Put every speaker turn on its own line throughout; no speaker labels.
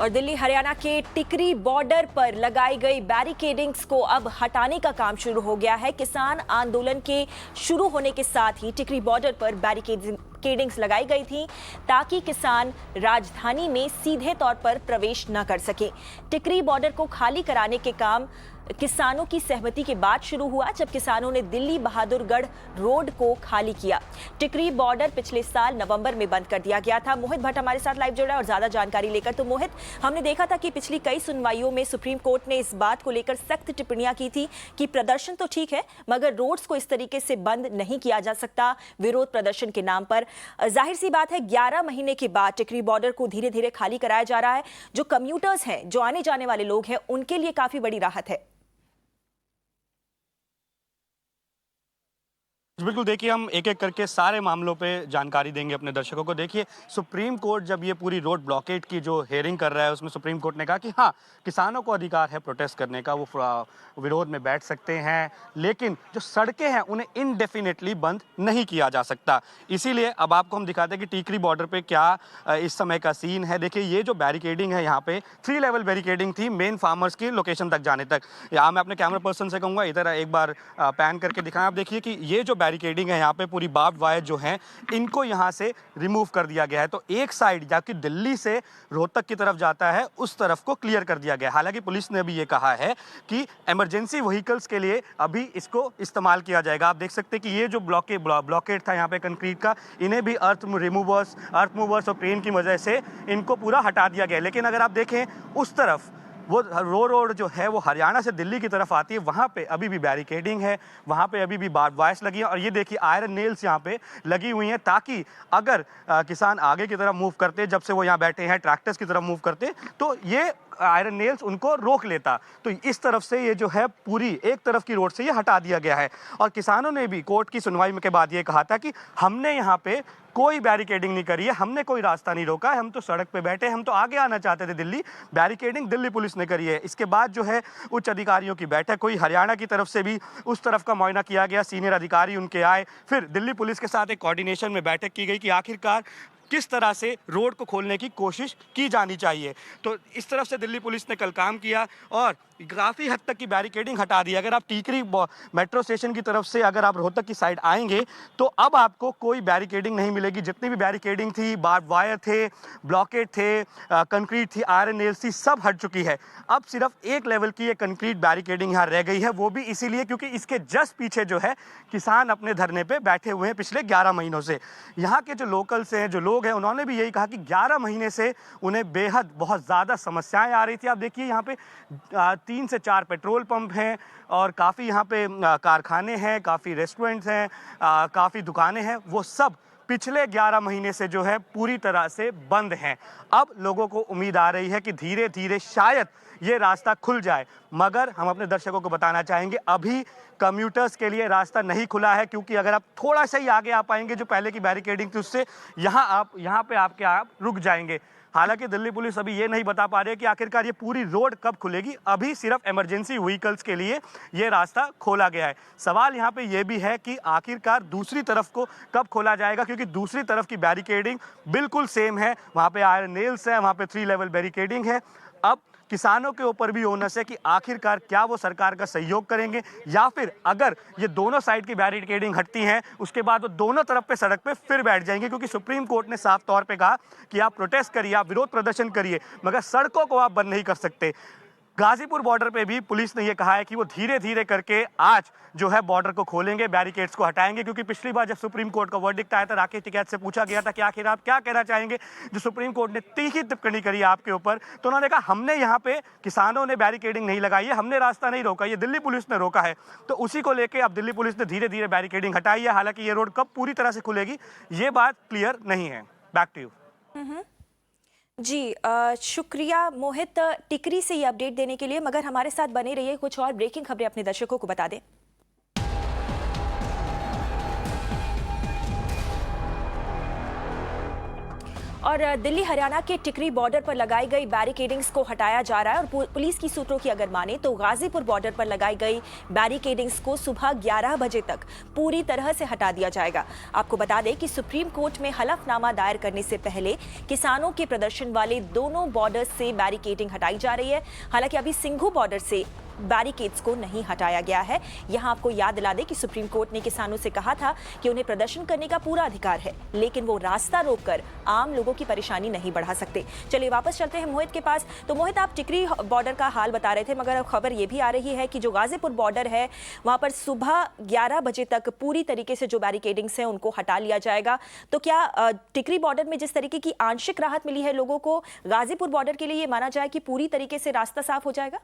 और दिल्ली हरियाणा के टिकरी बॉर्डर पर लगाई गई बैरिकेडिंग्स को अब हटाने का काम शुरू हो गया है। किसान आंदोलन के शुरू होने के साथ ही टिकरी बॉर्डर पर बैरिकेडिंग्स लगाई गई थी ताकि किसान राजधानी में सीधे तौर पर प्रवेश न कर सके। टिकरी बॉर्डर को खाली कराने के काम किसानों की सहमति के बाद शुरू हुआ, जब किसानों ने दिल्ली बहादुरगढ़ रोड को खाली किया। टिकरी बॉर्डर पिछले साल नवंबर में बंद कर दिया गया था। मोहित भट्ट हमारे साथ लाइव जुड़ा है और ज्यादा जानकारी लेकर। तो मोहित, हमने देखा था कि पिछली कई सुनवाइयों में सुप्रीम कोर्ट ने इस बात को लेकर सख्त टिप्पणियां की थी कि प्रदर्शन तो ठीक है मगर रोड्स को इस तरीके से बंद नहीं किया जा सकता विरोध प्रदर्शन के नाम पर। जाहिर सी बात है 11 महीने के बाद टिकरी बॉर्डर को धीरे धीरे खाली कराया जा रहा है। जो कम्यूटर्स हैं, जो आने जाने वाले लोग हैं, उनके लिए काफी बड़ी राहत है।
बिल्कुल, देखिए हम एक एक करके सारे मामलों पे जानकारी देंगे अपने दर्शकों को। देखिए, सुप्रीम कोर्ट जब ये पूरी रोड ब्लॉकेट की जो हेयरिंग कर रहा है उसमें सुप्रीम कोर्ट ने कहा कि हाँ, किसानों को अधिकार है प्रोटेस्ट करने का, वो विरोध में बैठ सकते हैं, लेकिन जो सड़कें हैं उन्हें इनडेफिनेटली बंद नहीं किया जा सकता। इसीलिए अब आपको हम दिखाते हैं कि टिकरी बॉर्डर पे क्या इस समय का सीन है। देखिए, ये जो बैरिकेडिंग है यहाँ पे 3 लेवल बैरिकेडिंग थी मेन फार्मर्स की लोकेशन तक जाने तक। यहाँ मैं अपने कैमरा पर्सन से कहूँगा इधर एक बार पैन करके दिखाएं। आप देखिए कि ये जो बैरिकेडिंग है यहाँ पे पूरी बार्ब्ड वायर जो है इनको यहाँ से रिमूव कर दिया गया है। तो एक साइड जबकि दिल्ली से रोहतक की तरफ जाता है उस तरफ को क्लियर कर दिया गया। हालांकि पुलिस ने भी ये कहा है कि इमरजेंसी व्हीकल्स के लिए अभी इसको इस्तेमाल किया जाएगा। आप देख सकते हैं कि ये जो ब्लॉकेट था यहाँ पे कंक्रीट का, इन्हें भी अर्थ मूवर्स और क्रेन की वजह से इनको पूरा हटा दिया गया। लेकिन अगर आप देखें उस तरफ वो रोड जो है वो हरियाणा से दिल्ली की तरफ आती है, वहाँ पे अभी भी बैरिकेडिंग है, वहाँ पे अभी भी बार्ब वायर्स लगी है। और ये देखिए आयरन नेल्स यहाँ पे लगी हुई हैं ताकि अगर किसान आगे की तरफ मूव करते, जब से वो यहाँ बैठे हैं ट्रैक्टर्स की तरफ मूव करते, तो ये आयरन नेल्स उनको रोक लेता। तो इस तरफ से ये जो है पूरी एक तरफ की रोड से ये हटा दिया गया है। और किसानों ने भी कोर्ट की सुनवाई के बाद ये कहा था कि हमने यहाँ पे कोई बैरिकेडिंग नहीं करी है, हमने कोई रास्ता नहीं रोका है, हम तो सड़क पे बैठे, हम तो आगे आना चाहते थे दिल्ली। बैरिकेडिंग दिल्ली पुलिस ने करी है। इसके बाद जो है उच्च अधिकारियों की बैठक हुई, हरियाणा की तरफ से भी उस तरफ का मुआयना किया गया, सीनियर अधिकारी उनके आए, फिर दिल्ली पुलिस के साथ एक कोऑर्डिनेशन में बैठक की गई कि आखिरकार किस तरह से रोड को खोलने की कोशिश की जानी चाहिए। तो इस तरफ से दिल्ली पुलिस ने कल काम किया और काफ़ी हद तक की बैरिकेडिंग हटा दी। अगर आप टीकरी मेट्रो स्टेशन की तरफ से अगर आप रोहतक की साइड आएंगे तो अब आपको कोई बैरिकेडिंग नहीं मिलेगी। जितनी भी बैरिकेडिंग थी, बार्ब वायर थे, ब्लॉकेट थे, कंक्रीट थी, आयरन नेल्स थी, सब हट चुकी है। अब सिर्फ एक लेवल की ये कंक्रीट बैरिकेडिंग यहाँ रह गई है, वो भी इसीलिए क्योंकि इसके जस्ट पीछे जो है किसान अपने धरने पे बैठे हुए हैं पिछले 11 महीनों से। यहाँ के जो लोकल्स हैं, जो लोग हैं, उन्होंने भी यही कहा कि 11 महीने से उन्हें बेहद बहुत ज़्यादा समस्याएं आ रही थी। आप देखिए यहाँ पे 3 से 4 पेट्रोल पंप हैं और काफ़ी यहाँ पे कारखाने हैं, काफ़ी रेस्टोरेंट्स हैं, काफ़ी दुकानें हैं, वो सब पिछले 11 महीने से जो है पूरी तरह से बंद हैं। अब लोगों को उम्मीद आ रही है कि धीरे धीरे शायद ये रास्ता खुल जाए, मगर हम अपने दर्शकों को बताना चाहेंगे अभी कम्यूटर्स के लिए रास्ता नहीं खुला है, क्योंकि अगर आप थोड़ा सा ही आगे आ पाएंगे जो पहले की बैरिकेडिंग थी उससे, यहाँ पे आप रुक जाएंगे। हालांकि दिल्ली पुलिस अभी ये नहीं बता पा रही है कि आखिरकार ये पूरी रोड कब खुलेगी। अभी सिर्फ इमरजेंसी व्हीकल्स के लिए ये रास्ता खोला गया है। सवाल यहाँ पे ये भी है कि आखिरकार दूसरी तरफ को कब खोला जाएगा, क्योंकि दूसरी तरफ की बैरिकेडिंग बिल्कुल सेम है, वहाँ पे आयरन नेल्स है, वहाँ पे 3 लेवल बैरिकेडिंग है। अब किसानों के ऊपर भी ओनस है कि आखिरकार क्या वो सरकार का सहयोग करेंगे, या फिर अगर ये दोनों साइड की बैरिकेडिंग हटती हैं उसके बाद वो दोनों तरफ पे सड़क पे फिर बैठ जाएंगे। क्योंकि सुप्रीम कोर्ट ने साफ तौर पे कहा कि आप प्रोटेस्ट करिए, आप विरोध प्रदर्शन करिए, मगर सड़कों को आप बंद नहीं कर सकते। गाजीपुर बॉर्डर पे भी पुलिस ने यह कहा है कि वो धीरे धीरे करके आज जो है बॉर्डर को खोलेंगे, बैरिकेड्स को हटाएंगे। क्योंकि पिछली बार जब सुप्रीम कोर्ट का वर्डिक्ट आया था, राकेश टिकैत से पूछा गया था कि आखिर आप क्या कहना चाहेंगे, जो सुप्रीम कोर्ट ने तीखी टिप्पणी करी आपके ऊपर, तो उन्होंने कहा हमने यहाँ पे किसानों ने बैरिकेडिंग नहीं लगाई है, हमने रास्ता नहीं रोका, ये दिल्ली पुलिस ने रोका है। तो उसी को लेकर अब दिल्ली पुलिस ने धीरे धीरे बैरिकेडिंग हटाई है। हालांकि ये रोड कब पूरी तरह से खुलेगी ये बात क्लियर नहीं है। Back to you.
जी शुक्रिया मोहित टिकरी से ये अपडेट देने के लिए। मगर हमारे साथ बने रहिए, कुछ और ब्रेकिंग खबरें अपने दर्शकों को बता दें। और दिल्ली हरियाणा के टिकरी बॉर्डर पर लगाई गई बैरिकेडिंग्स को हटाया जा रहा है और पुलिस की सूत्रों की अगर माने तो गाजीपुर बॉर्डर पर लगाई गई बैरिकेडिंग्स को सुबह 11 बजे तक पूरी तरह से हटा दिया जाएगा। आपको बता दें कि सुप्रीम कोर्ट में हलफनामा दायर करने से पहले किसानों के प्रदर्शन वाले दोनों बॉर्डर से बैरिकेडिंग हटाई जा रही है। हालांकि अभी सिंघू बॉर्डर से बैरिकेड्स को नहीं हटाया गया है। यहां आपको याद दिला दें कि सुप्रीम कोर्ट ने किसानों से कहा था कि उन्हें प्रदर्शन करने का पूरा अधिकार है, लेकिन वो रास्ता रोककर आम लोगों की परेशानी नहीं बढ़ा सकते। चलिए वापस चलते हैं मोहित के पास। तो मोहित, आप टिकरी बॉर्डर का हाल बता रहे थे, मगर अब खबर ये भी आ रही है कि जो गाजीपुर बॉर्डर है वहां पर सुबह 11 बजे तक पूरी तरीके से जो बैरिकेडिंग्स हैं उनको हटा लिया जाएगा। तो क्या टिकरी बॉर्डर में जिस तरीके की आंशिक राहत मिली है लोगों को, गाजीपुर बॉर्डर के लिए ये माना जाए कि पूरी तरीके से रास्ता साफ हो जाएगा?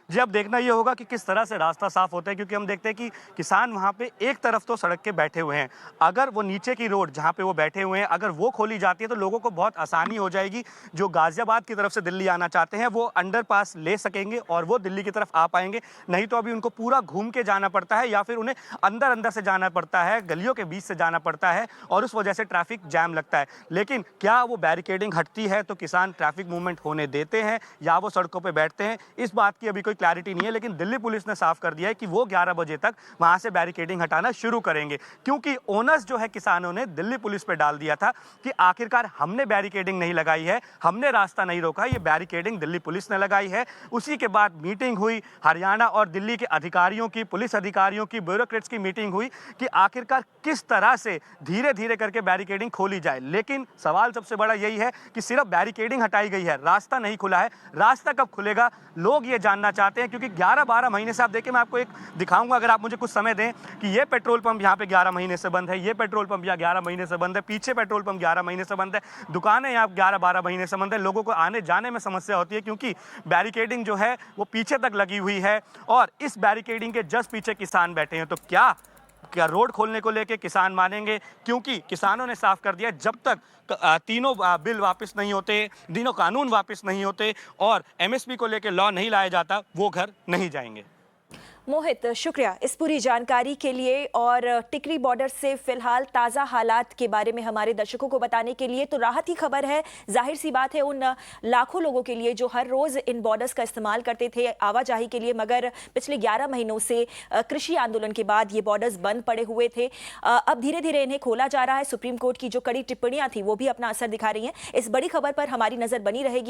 जी, अब देखना ये होगा कि किस तरह से रास्ता साफ होता है, क्योंकि हम देखते हैं कि किसान वहाँ पे एक तरफ तो सड़क के बैठे हुए हैं। अगर वो नीचे की रोड जहाँ पे वो बैठे हुए हैं अगर वो खोली जाती है तो लोगों को बहुत आसानी हो जाएगी। जो गाजियाबाद की तरफ से दिल्ली आना चाहते हैं वो अंडरपास ले सकेंगे और वो दिल्ली की तरफ आ पाएंगे। नहीं तो अभी उनको पूरा घूम के जाना पड़ता है या फिर उन्हें अंदर अंदर से जाना पड़ता है, गलियों के बीच से जाना पड़ता है और उस वजह से ट्रैफिक जैम लगता है। लेकिन क्या वो बैरिकेडिंग हटती है तो किसान ट्रैफिक मूवमेंट होने देते हैं या वो सड़कों पर बैठते हैं, इस बात की अभी कोई क्लैरिटी नहीं है। लेकिन दिल्ली पुलिस ने साफ कर दिया है कि वो 11 बजे तक वहां से बैरिकेडिंग हटाना शुरू करेंगे, क्योंकि ओनस जो है किसानों ने दिल्ली पुलिस पे डाल दिया था कि आखिरकार हमने बैरिकेडिंग नहीं लगाई है, हमने रास्ता नहीं रोका, ये बैरिकेडिंग दिल्ली पुलिस ने लगाई है। उसी के बाद मीटिंग हुई हरियाणा और दिल्ली के अधिकारियों की, पुलिस अधिकारियों की, ब्यूरोक्रेट्स की मीटिंग हुई कि आखिरकार किस तरह से धीरे धीरे करके बैरिकेडिंग खोली जाए। लेकिन सवाल सबसे बड़ा यही है कि सिर्फ बैरिकेडिंग हटाई गई है, रास्ता नहीं खुला है। रास्ता कब खुलेगा लोग ये जानना चाहते हैं, क्योंकि 11-12 महीने से आप देखिए, मैं आपको एक दिखाऊंगा अगर आप मुझे कुछ समय दें कि ये पेट्रोल पंप यहाँ पे 11 महीने से बंद है, ये पेट्रोल पंप यहाँ 11 महीने से बंद है, पीछे पेट्रोल पंप 11 महीने से बंद है, दुकानें यहाँ 11-12 महीने से बंद है। लोगों को आने जाने में समस्या होती है क्योंकि बैरिकेडिंग जो है वो पीछे तक लगी हुई है और इस बैरिकेडिंग के जस्ट पीछे किसान बैठे हैं। तो क्या रोड खोलने को लेके किसान मानेंगे? क्योंकि किसानों ने साफ कर दिया जब तक तीनों बिल वापस नहीं होते, तीनों कानून वापस नहीं होते और एमएसपी को लेके लॉ नहीं लाया जाता, वो घर नहीं जाएंगे।
मोहित, शुक्रिया इस पूरी जानकारी के लिए और टिकरी बॉर्डर से फिलहाल ताज़ा हालात के बारे में हमारे दर्शकों को बताने के लिए। तो राहत की खबर है, जाहिर सी बात है उन लाखों लोगों के लिए जो हर रोज़ इन बॉर्डर्स का इस्तेमाल करते थे आवाजाही के लिए, मगर पिछले 11 महीनों से कृषि आंदोलन के बाद ये बॉर्डर्स बंद पड़े हुए थे। अब धीरे धीरे इन्हें खोला जा रहा है। सुप्रीम कोर्ट की जो कड़ी टिप्पणियाँ थी वो भी अपना असर दिखा रही हैं। इस बड़ी खबर पर हमारी नज़र बनी रहेगी।